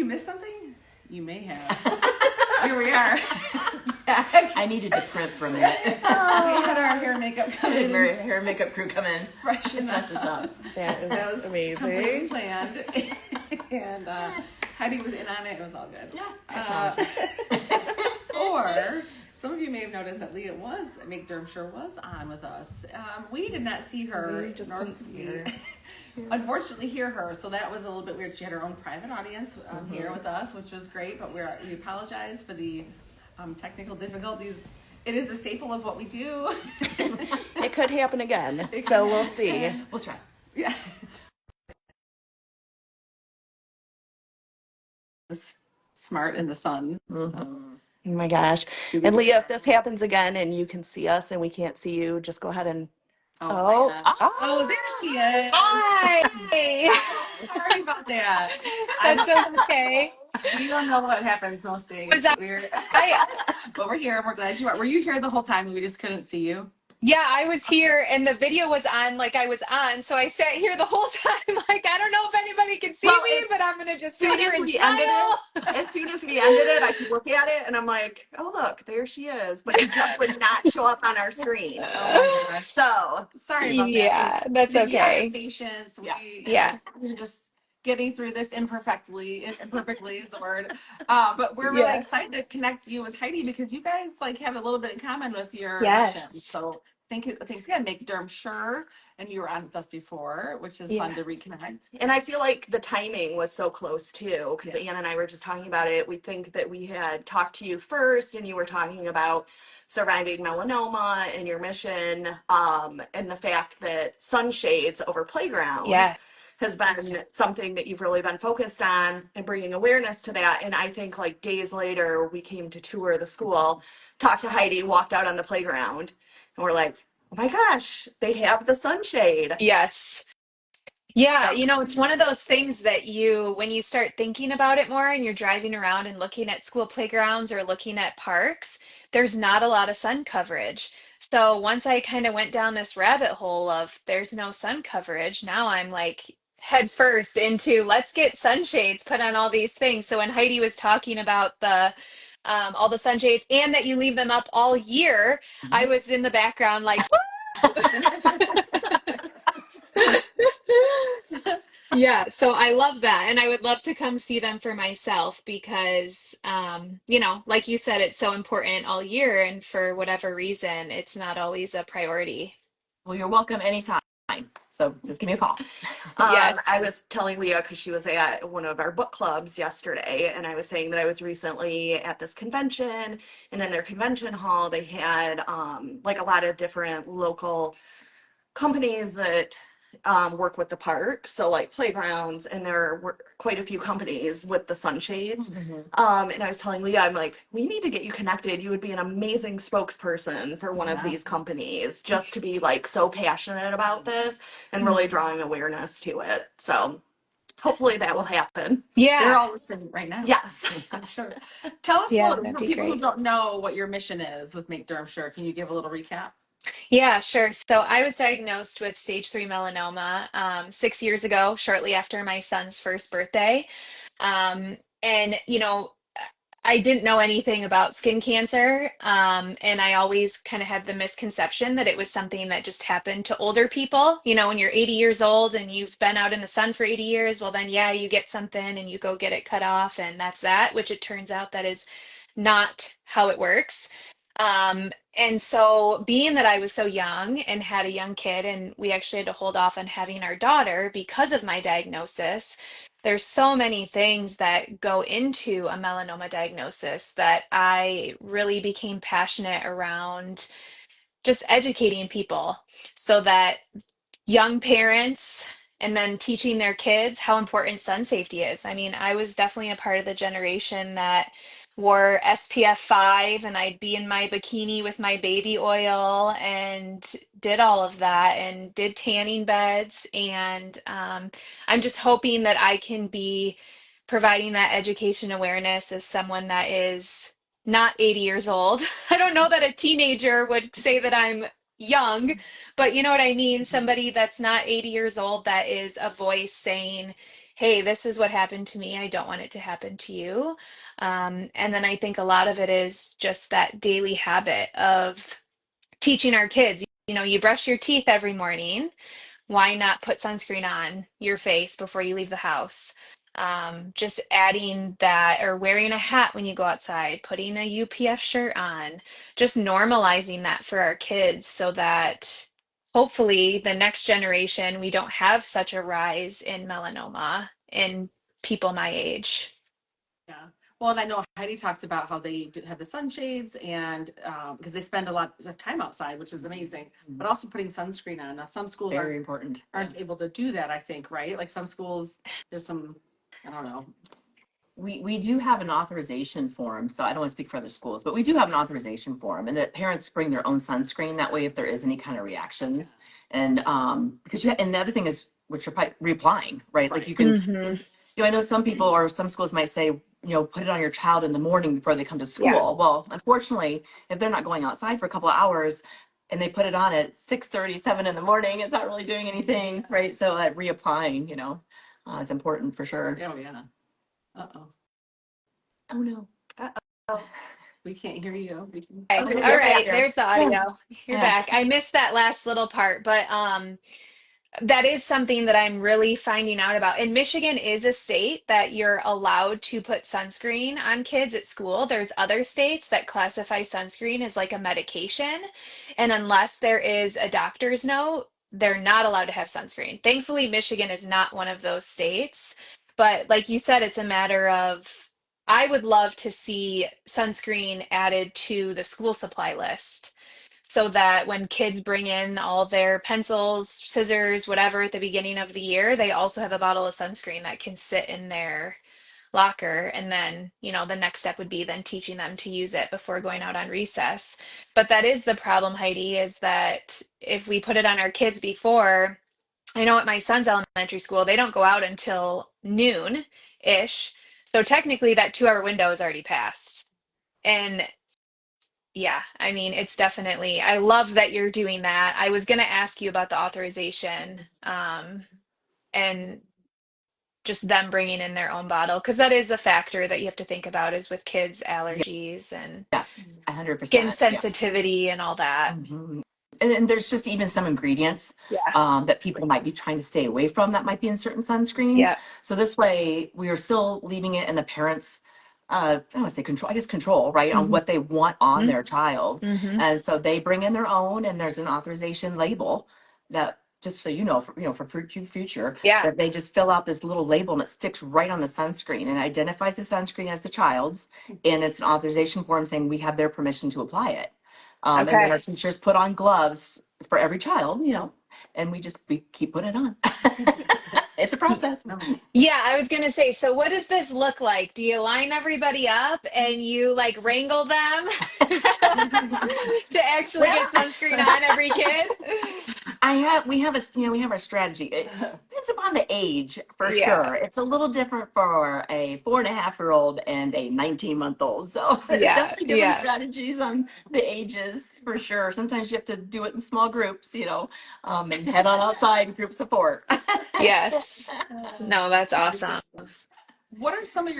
you missed something, you may have. Here we are. Back. I needed to print from it. We had our hair and makeup come in. Hair and makeup crew come in. Fresh and touch us up. That was amazing. Completely planned. And Heidi was in on it. It was all good. Yeah. Or some of you may have noticed that Leah Make Dermshire was on with us. We did not see her. We just couldn't see her. Unfortunately hear her, so that was a little bit weird. She had her own private audience here with us, which was great, but we apologize for the technical difficulties. It is a staple of what we do. It could happen again, so we'll see. We'll try. Yeah. Smart in the sun. So. Oh my gosh. And Leah, if this happens again and you can see us and we can't see you, just go ahead and Oh, there she is. Hi. Sorry about that. That's okay. We don't know what happens most days. Was that- But we're here. We're glad you are. Were you here the whole time and we just couldn't see you? Yeah, I was here and the video was on like I was on. So I sat here the whole time. Like, I don't know if anybody can see me, but I'm going to just sit here and smile. As soon as we ended it, I could look at it and I'm like, oh, look, there she is. But it just would not show up on our screen. Oh my gosh. So sorry about that. Yeah, that's okay. Patience. Yeah. We're just getting through this imperfectly is the word. But we're really excited to connect you with Heidi because you guys like have a little bit in common with your mission. So thanks again. Make Dermshire, and you were on with us before, which is fun to reconnect. And I feel like the timing was so close too, because Ann and I were just talking about it. We think that we had talked to you first and you were talking about surviving melanoma and your mission, and the fact that sunshades over playgrounds has been something that you've really been focused on and bringing awareness to that. And I think like days later, we came to tour the school, talked to Heidi, walked out on the playground, and we're like, oh my gosh, they have the sunshade. Yes. Yeah, it's one of those things that when you start thinking about it more and you're driving around and looking at school playgrounds or looking at parks, there's not a lot of sun coverage. So once I kind of went down this rabbit hole of there's no sun coverage, now I'm like head first into let's get sunshades put on all these things. So when Heidi was talking about all the sunshades and that you leave them up all year, I was in the background like, yeah, so I love that. And I would love to come see them for myself because, like you said, it's so important all year. And for whatever reason, it's not always a priority. Well, you're welcome anytime. So just give me a call. Yes. I was telling Leah because she was at one of our book clubs yesterday, and I was saying that I was recently at this convention, and in their convention hall, they had like a lot of different local companies that work with the park, so like playgrounds, and there were quite a few companies with the sunshades. And I was telling Leah, I'm like, we need to get you connected. You would be an amazing spokesperson for one of these companies, just to be like so passionate about this and really drawing awareness to it. So hopefully that will happen. Yeah. They're all listening right now. Yes. I'm sure. Tell us a little bit for people who great. don't know what your mission is with Make Dermshire. Can you give a little recap? Yeah, sure. So I was diagnosed with stage 3 melanoma 6 years ago, shortly after my son's first birthday. And, I didn't know anything about skin cancer. And I always kind of had the misconception that it was something that just happened to older people. When you're 80 years old and you've been out in the sun for 80 years, well, then, you get something and you go get it cut off and that's that, which it turns out that is not how it works. And so being that I was so young and had a young kid, and we actually had to hold off on having our daughter because of my diagnosis, there's so many things that go into a melanoma diagnosis that I really became passionate around just educating people so that young parents and then teaching their kids how important sun safety is. I mean, I was definitely a part of the generation that wore SPF 5 and I'd be in my bikini with my baby oil and did all of that and did tanning beds. And I'm just hoping that I can be providing that education awareness as someone that is not 80 years old. I don't know that a teenager would say that I'm young, but you know what I mean? Somebody that's not 80 years old that is a voice saying, hey, this is what happened to me. I don't want it to happen to you. And then I think a lot of it is just that daily habit of teaching our kids, you brush your teeth every morning. Why not put sunscreen on your face before you leave the house? Just adding that, or wearing a hat when you go outside, putting a UPF shirt on, just normalizing that for our kids so that hopefully the next generation, we don't have such a rise in melanoma in people my age. Yeah. Well, and I know Heidi talked about how they have the sunshades and because they spend a lot of time outside, which is amazing, but also putting sunscreen on. Now, some schools Very important. aren't able to do that, I think, right? Like some schools, there's some, I don't know. We do have an authorization form, so I don't want to speak for other schools, but we do have an authorization form, and that parents bring their own sunscreen. That way, if there is any kind of reactions, and because and the other thing is, which you're probably reapplying, right? Like you can, I know some people or some schools might say, put it on your child in the morning before they come to school. Yeah. Well, unfortunately, if they're not going outside for a couple of hours and they put it on at 6:37 in the morning, it's not really doing anything, right? So that reapplying, is important for sure. Oh, yeah. Uh-oh. Oh, no. Uh-oh. We can't hear you. We can... Okay. All right, there's the audio. You're back. I missed that last little part, but that is something that I'm really finding out about. And Michigan is a state that you're allowed to put sunscreen on kids at school. There's other states that classify sunscreen as like a medication. And unless there is a doctor's note, they're not allowed to have sunscreen. Thankfully, Michigan is not one of those states. But like you said, it's a matter of, I would love to see sunscreen added to the school supply list so that when kids bring in all their pencils, scissors, whatever at the beginning of the year, they also have a bottle of sunscreen that can sit in their locker. And then, the next step would be then teaching them to use it before going out on recess. But that is the problem, Heidi, is that if we put it on our kids before, I know at my son's elementary school, they don't go out until noon-ish. So technically that 2-hour window is already passed. And yeah, I mean, it's definitely, I love that you're doing that. I was going to ask you about the authorization, and just them bringing in their own bottle, because that is a factor that you have to think about is with kids' allergies and Yes, 100%. skin sensitivity and all that. Mm-hmm. And there's just even some ingredients that people might be trying to stay away from that might be in certain sunscreens. Yeah. So this way we are still leaving it in the parents' I don't want to say control, I guess control, right, on what they want on their child. And so they bring in their own, and there's an authorization label that, just so you know, for future, that they just fill out this little label and it sticks right on the sunscreen and identifies the sunscreen as the child's, and it's an authorization form saying we have their permission to apply it. And then our teachers put on gloves for every child, and we keep putting it on. It's a process. Yeah, I was going to say, so what does this look like? Do you line everybody up and you like wrangle them to actually get sunscreen on every kid? We have our strategy. It depends upon the age for sure. It's a little different for a 4.5-year-old and a 19-month-old. So there's definitely different strategies on the ages for sure. Sometimes you have to do it in small groups, and head on outside group support. Yes. No, that's awesome. What are some of your